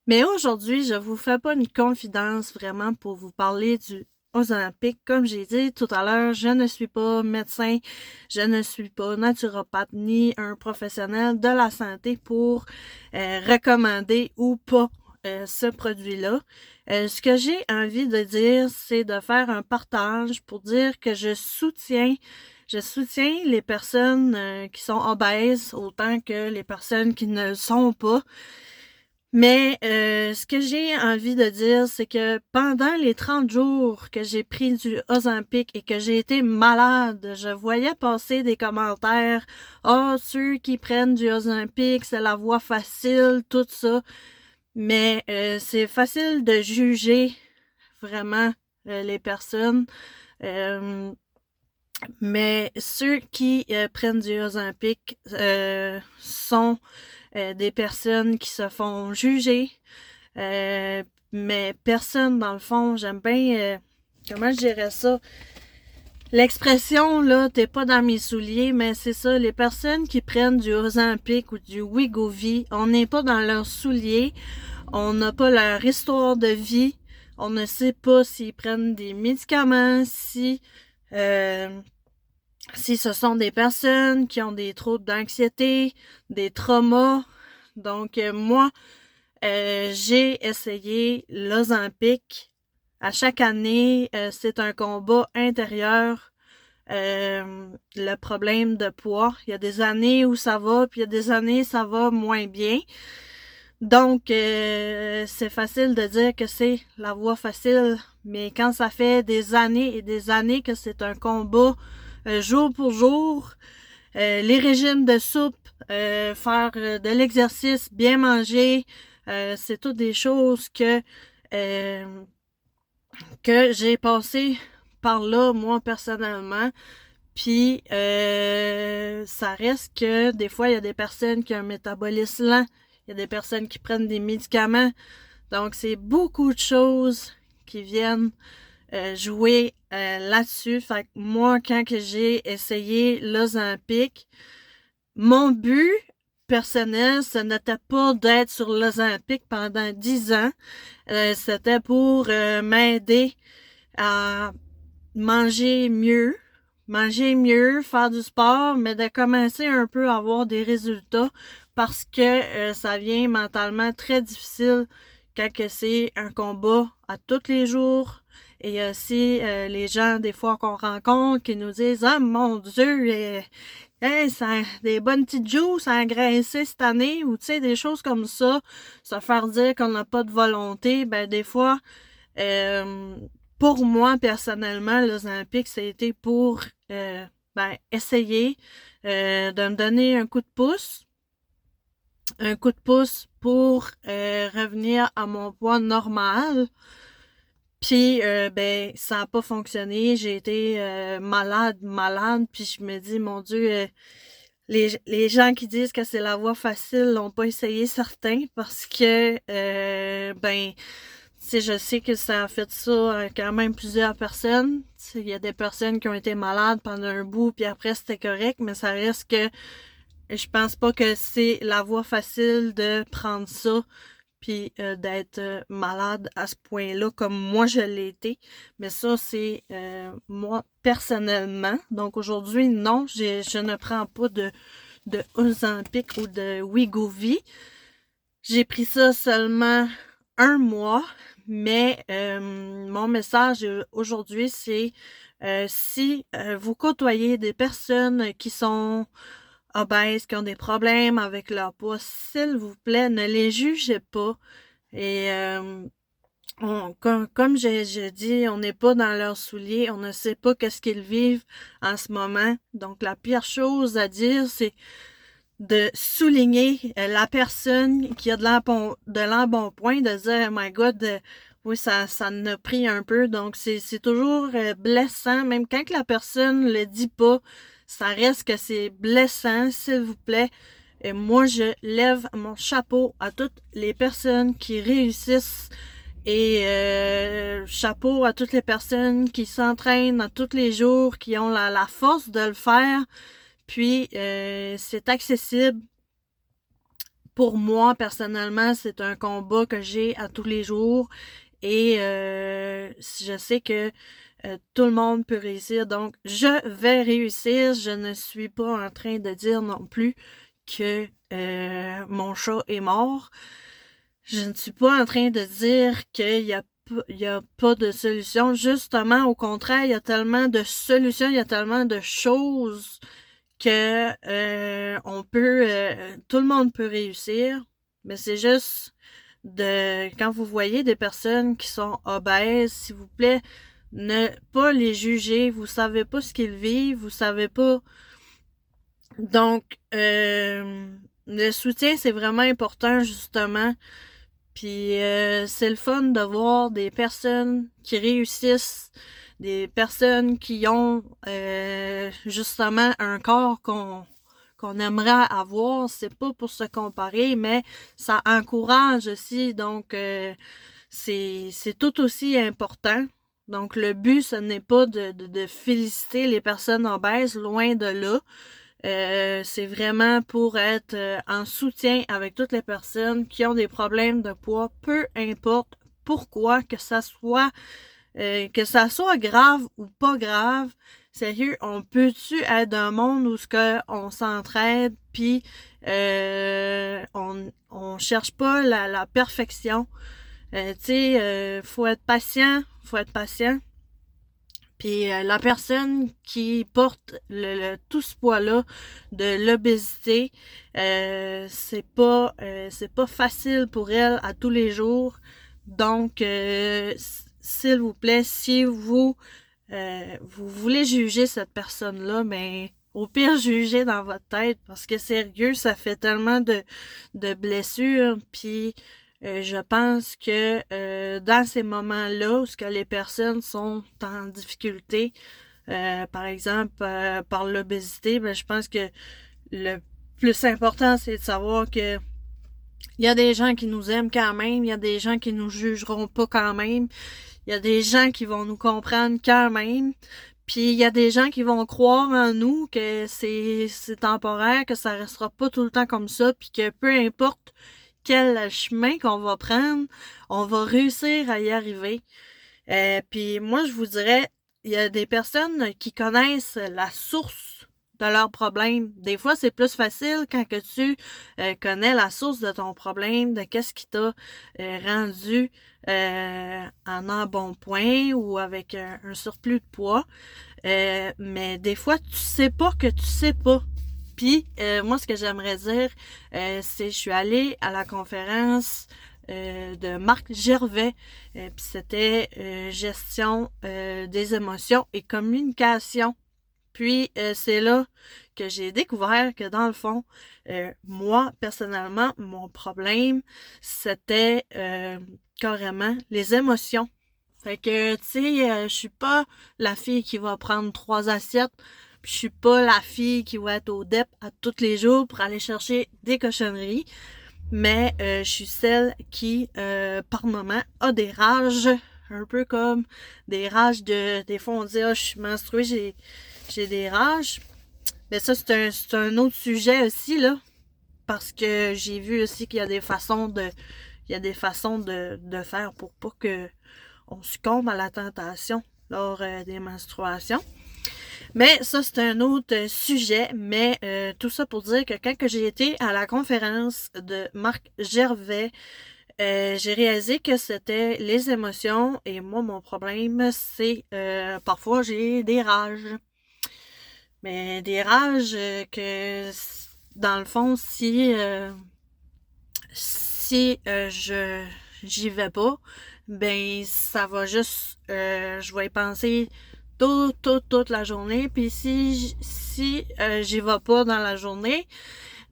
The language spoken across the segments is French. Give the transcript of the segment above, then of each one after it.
Mais aujourd'hui, je vous fais pas une confidence vraiment pour vous parler du Ozempic. Comme j'ai dit tout à l'heure, je ne suis pas médecin, je ne suis pas naturopathe ni un professionnel de la santé pour recommander ou pas ce produit-là. Ce que j'ai envie de dire, c'est de faire un partage pour dire que je soutiens les personnes qui sont obèses autant que les personnes qui ne le sont pas. Mais ce que j'ai envie de dire, c'est que pendant les 30 jours que j'ai pris du Ozempic et que j'ai été malade, je voyais passer des commentaires. Ah, ceux qui prennent du Ozempic, c'est la voie facile, tout ça. Mais c'est facile de juger vraiment les personnes. Euh, mais ceux qui prennent du Ozempic sont des personnes qui se font juger. Mais personne, dans le fond, j'aime bien, comment je dirais ça? L'expression, là, t'es pas dans mes souliers, mais c'est ça, les personnes qui prennent du Ozempic ou du Wegovy, on n'est pas dans leurs souliers, on n'a pas leur histoire de vie, on ne sait pas s'ils prennent des médicaments, euh, si ce sont des personnes qui ont des troubles d'anxiété, des traumas. Donc, moi, j'ai essayé l'Ozempic. À chaque année, c'est un combat intérieur. Le problème de poids. Il y a des années où ça va, puis il y a des années où ça va moins bien. Donc, c'est facile de dire que c'est la voie facile, mais quand ça fait des années et des années que c'est un combat jour pour jour, les régimes de soupe, faire de l'exercice, bien manger, c'est toutes des choses euh, que j'ai passé par là, moi, personnellement. Puis, ça reste que des fois, il y a des personnes qui ont un métabolisme lent. Il y a des personnes qui prennent des médicaments. Donc, c'est beaucoup de choses qui viennent jouer là-dessus. Fait que moi, quand que j'ai essayé l'Ozempic, mon but personnel, ce n'était pas d'être sur l'Ozempic pendant 10 ans. C'était pour m'aider à manger mieux, faire du sport, mais de commencer un peu à avoir des résultats parce que ça vient mentalement très difficile quand que c'est un combat à tous les jours. Et il y a aussi les gens, des fois, qu'on rencontre qui nous disent « Ah, mon Dieu, hey, ça, des bonnes petites joues, ça a engraissé cette année » ou tu sais, des choses comme ça. Se faire dire qu'on n'a pas de volonté, ben des fois, euh, pour moi, personnellement, l'Ozempic, ça a été pour essayer de me donner un coup de pouce pour revenir à mon poids normal. Puis, ça a pas fonctionné. J'ai été malade. Puis je me dis, mon Dieu, les gens qui disent que c'est la voie facile l'ont pas essayé certains parce que, tu sais, je sais que ça a fait ça à quand même plusieurs personnes. Il y a des personnes qui ont été malades pendant un bout, puis après c'était correct, mais ça reste que je pense pas que c'est la voie facile de prendre ça puis d'être malade à ce point-là comme moi je l'ai été. Mais ça, c'est moi personnellement. Donc aujourd'hui, non, je ne prends pas de Ozempic ou de Wegovy. J'ai pris ça seulement un mois, mais mon message aujourd'hui, c'est si vous côtoyez des personnes qui sont obèses, qui ont des problèmes avec leur poids, s'il vous plaît, ne les jugez pas. Et comme j'ai dit, on n'est pas dans leurs souliers, on ne sait pas qu'est-ce qu'ils vivent en ce moment. Donc la pire chose à dire, c'est de souligner la personne qui a de l'embonpoint, de dire, oh my God, oui, ça en a pris un peu. Donc, c'est toujours blessant, même quand la personne le dit pas, ça reste que c'est blessant, s'il vous plaît. Et moi, je lève mon chapeau à toutes les personnes qui réussissent et chapeau à toutes les personnes qui s'entraînent à tous les jours, qui ont la force de le faire. Puis, c'est accessible. pour moi, personnellement, c'est un combat que j'ai à tous les jours et je sais que tout le monde peut réussir, donc je vais réussir. Je ne suis pas en train de dire non plus que mon chat est mort. Je ne suis pas en train de dire il y a pas de solution. Justement, au contraire, il y a tellement de solutions, il y a tellement de choses que tout le monde peut réussir. Mais c'est juste quand vous voyez des personnes qui sont obèses, s'il vous plaît, ne pas les juger. Vous savez pas ce qu'ils vivent, vous savez pas. Donc, le soutien, c'est vraiment important, justement. Puis c'est le fun de voir des personnes qui réussissent, des personnes qui ont justement un corps qu'on aimerait avoir. C'est pas pour se comparer, mais ça encourage aussi. Donc c'est tout aussi important. Donc le but, ce n'est pas de féliciter les personnes obèses, loin de là. C'est vraiment pour être en soutien avec toutes les personnes qui ont des problèmes de poids, peu importe pourquoi, que ça soit grave ou pas grave. Sérieux, on peut-tu être dans un monde où on s'entraide, puis on cherche pas la perfection. Tu sais, faut être patient, faut être patient. Puis la personne qui porte tout ce poids-là de l'obésité, c'est pas facile pour elle à tous les jours. Donc, s'il vous plaît, si vous voulez juger cette personne-là, mais au pire, jugez dans votre tête, parce que sérieux, ça fait tellement de blessures, puis je pense que dans ces moments-là où ce que les personnes sont en difficulté, par exemple par l'obésité, ben, je pense que le plus important, c'est de savoir que il y a des gens qui nous aiment quand même, il y a des gens qui nous jugeront pas quand même, il y a des gens qui vont nous comprendre quand même, puis il y a des gens qui vont croire en nous que c'est temporaire, que ça restera pas tout le temps comme ça, puis que peu importe quel chemin qu'on va prendre, on va réussir à y arriver. Puis moi, je vous dirais, il y a des personnes qui connaissent la source de leurs problèmes. Des fois, c'est plus facile quand que tu connais la source de ton problème, de qu'est-ce qui t'a rendu en embonpoint ou avec un surplus de poids. Mais des fois, tu sais pas que tu sais pas. Puis, moi, ce que j'aimerais dire, c'est je suis allée à la conférence de Marc Gervais, puis c'était gestion des émotions et communication. Puis, c'est là que j'ai découvert que dans le fond, moi, personnellement, mon problème, c'était carrément les émotions. Fait que, tu sais, je suis pas la fille qui va prendre 3 assiettes, puis je suis pas la fille qui va être au DEP à tous les jours pour aller chercher des cochonneries, mais je suis celle qui, par moment, a des rages, un peu comme des rages des fois on dit, ah, je suis menstruée, j'ai des rages. Mais ça, c'est un autre sujet aussi, là, parce que j'ai vu aussi qu'il y a des façons de faire pour pas que on succombe à la tentation lors des menstruations. Mais ça, c'est un autre sujet. Mais tout ça pour dire que quand que j'ai été à la conférence de Marc Gervais, j'ai réalisé que c'était les émotions. Et moi, mon problème, c'est parfois j'ai des rages. Mais des rages que, dans le fond, si j'y vais pas, ben ça va juste je vais y penser toute la journée. Puis si j'y vais pas dans la journée,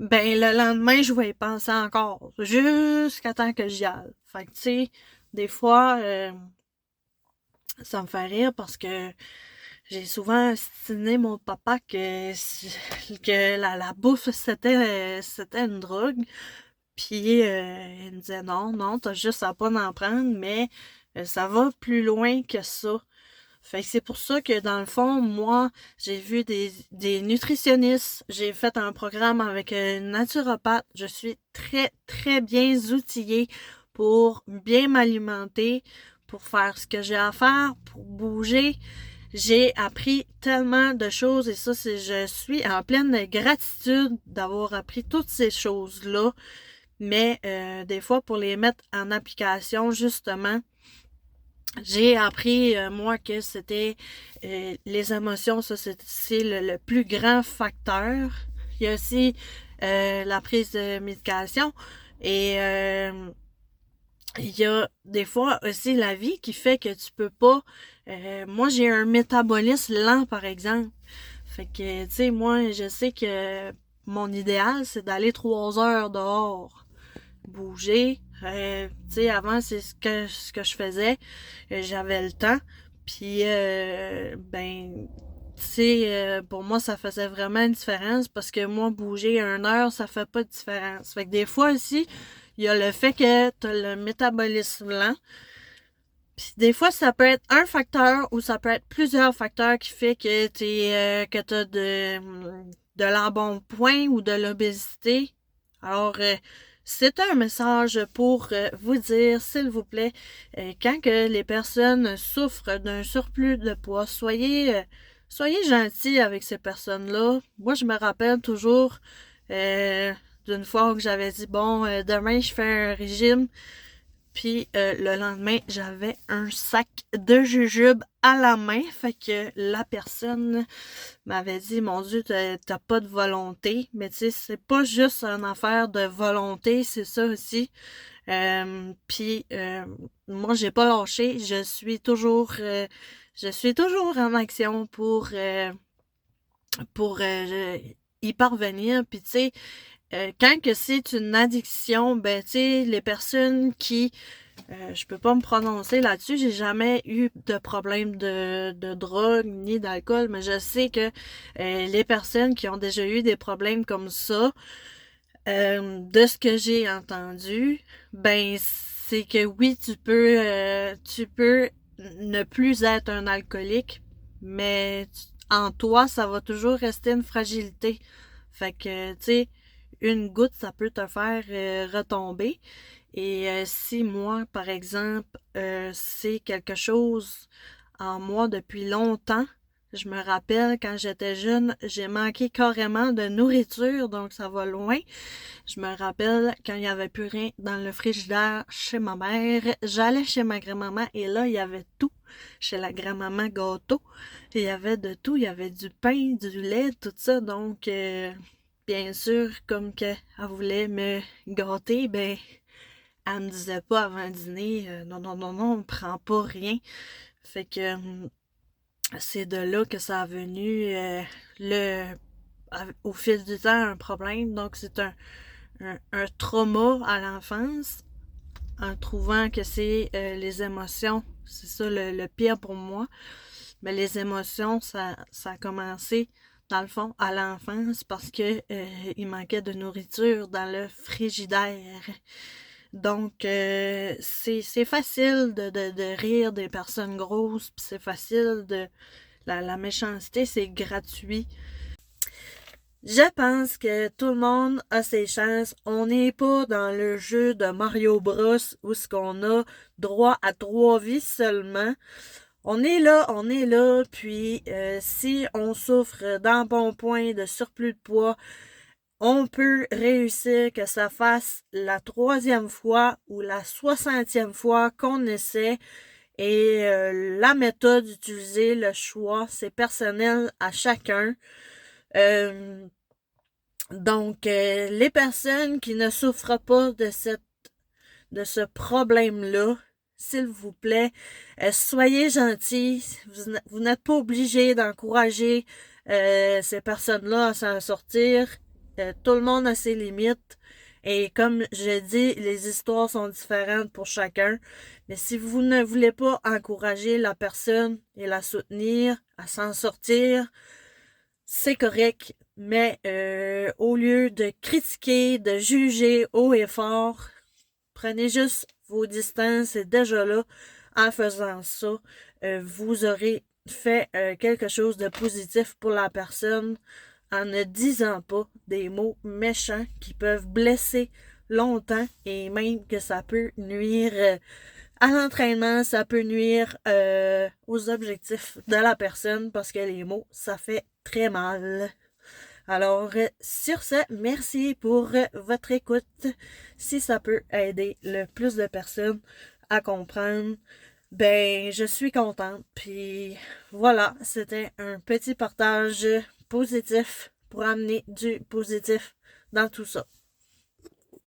ben le lendemain je vais y penser encore jusqu'à temps que j'y aille. Fait que tu sais, des fois ça me fait rire parce que j'ai souvent estimé mon papa que la bouffe c'était une drogue. Puis il me disait non, t'as juste à pas en prendre, mais ça va plus loin que ça. Fait que c'est pour ça que dans le fond, moi, j'ai vu des nutritionnistes, j'ai fait un programme avec une naturopathe, je suis très, très bien outillée pour bien m'alimenter, pour faire ce que j'ai à faire, pour bouger. J'ai appris tellement de choses et ça, je suis en pleine gratitude d'avoir appris toutes ces choses-là. Mais des fois, pour les mettre en application, justement, j'ai appris, moi, que c'était les émotions, ça, c'est le plus grand facteur. Il y a aussi la prise de médication et il y a des fois aussi la vie qui fait que tu peux pas. Moi, j'ai un métabolisme lent, par exemple. Fait que, tu sais, moi, je sais que mon idéal, c'est d'aller 3 heures dehors, bouger. Tu sais, avant, c'est ce que je faisais. J'avais le temps. Puis, ben, tu sais, pour moi, ça faisait vraiment une différence parce que moi, bouger 1 heure, ça fait pas de différence. Fait que des fois aussi, il y a le fait que tu as le métabolisme lent. Puis des fois, ça peut être un facteur ou ça peut être plusieurs facteurs qui fait que que t'as de l'embonpoint ou de l'obésité. Alors, c'est un message pour vous dire, s'il vous plaît, quand que les personnes souffrent d'un surplus de poids, soyez gentils avec ces personnes-là. Moi, je me rappelle toujours euh, d'une fois où j'avais dit, bon, demain, je fais un régime. Puis le lendemain, j'avais un sac de jujubes à la main. Fait que la personne m'avait dit, mon Dieu, t'as pas de volonté. Mais tu sais, c'est pas juste une affaire de volonté, c'est ça aussi. Puis moi, j'ai pas lâché. Je suis toujours en action pour y parvenir. Puis tu sais, quand que c'est une addiction, ben tu sais, les personnes qui je peux pas me prononcer là-dessus. J'ai jamais eu de problème de drogue ni d'alcool, mais je sais que les personnes qui ont déjà eu des problèmes comme ça, de ce que j'ai entendu, ben c'est que oui, tu peux ne plus être un alcoolique, mais en toi, ça va toujours rester une fragilité. Fait que, tu sais, une goutte, ça peut te faire retomber. Et si moi, par exemple, c'est quelque chose en moi depuis longtemps, je me rappelle quand j'étais jeune, j'ai manqué carrément de nourriture, donc ça va loin. Je me rappelle quand il n'y avait plus rien dans le frigidaire chez ma mère, j'allais chez ma grand-maman et là, il y avait tout. Chez la grand-maman gâteau, il y avait de tout, il y avait du pain, du lait, tout ça, donc bien sûr, comme qu'elle voulait me gâter, ben elle me disait pas avant le dîner, non, non, non, non, on prend pas rien. Fait que c'est de là que ça a venu le au fil du temps un problème. Donc c'est un trauma à l'enfance en trouvant que c'est les émotions. C'est ça le pire pour moi. Mais les émotions, ça a commencé dans le fond à l'enfance parce que il manquait de nourriture dans le frigidaire. Donc, c'est facile de rire des personnes grosses, puis c'est facile de... La méchanceté, c'est gratuit. Je pense que tout le monde a ses chances. On n'est pas dans le jeu de Mario Bros où ce qu'on a droit à 3 vies seulement. On est là, puis si on souffre d'embonpoint, de surplus de poids, on peut réussir que ça fasse la 3e fois ou la 60e fois qu'on essaie. Et la méthode utilisée, le choix, c'est personnel à chacun. Euh, donc, les personnes qui ne souffrent pas de ce problème-là, s'il vous plaît, soyez gentils. Vous n'êtes pas obligés d'encourager ces personnes-là à s'en sortir. Tout le monde a ses limites. Et comme je dis, les histoires sont différentes pour chacun. Mais si vous ne voulez pas encourager la personne et la soutenir à s'en sortir, c'est correct. Mais au lieu de critiquer, de juger haut et fort, prenez juste vos distances et déjà là, en faisant ça, vous aurez fait quelque chose de positif pour la personne en ne disant pas des mots méchants qui peuvent blesser longtemps et même que ça peut nuire à l'entraînement, ça peut nuire aux objectifs de la personne parce que les mots, ça fait très mal. Alors, sur ce, merci pour votre écoute. Si ça peut aider le plus de personnes à comprendre, ben, je suis contente. Puis voilà, c'était un petit partage positif pour amener du positif dans tout ça.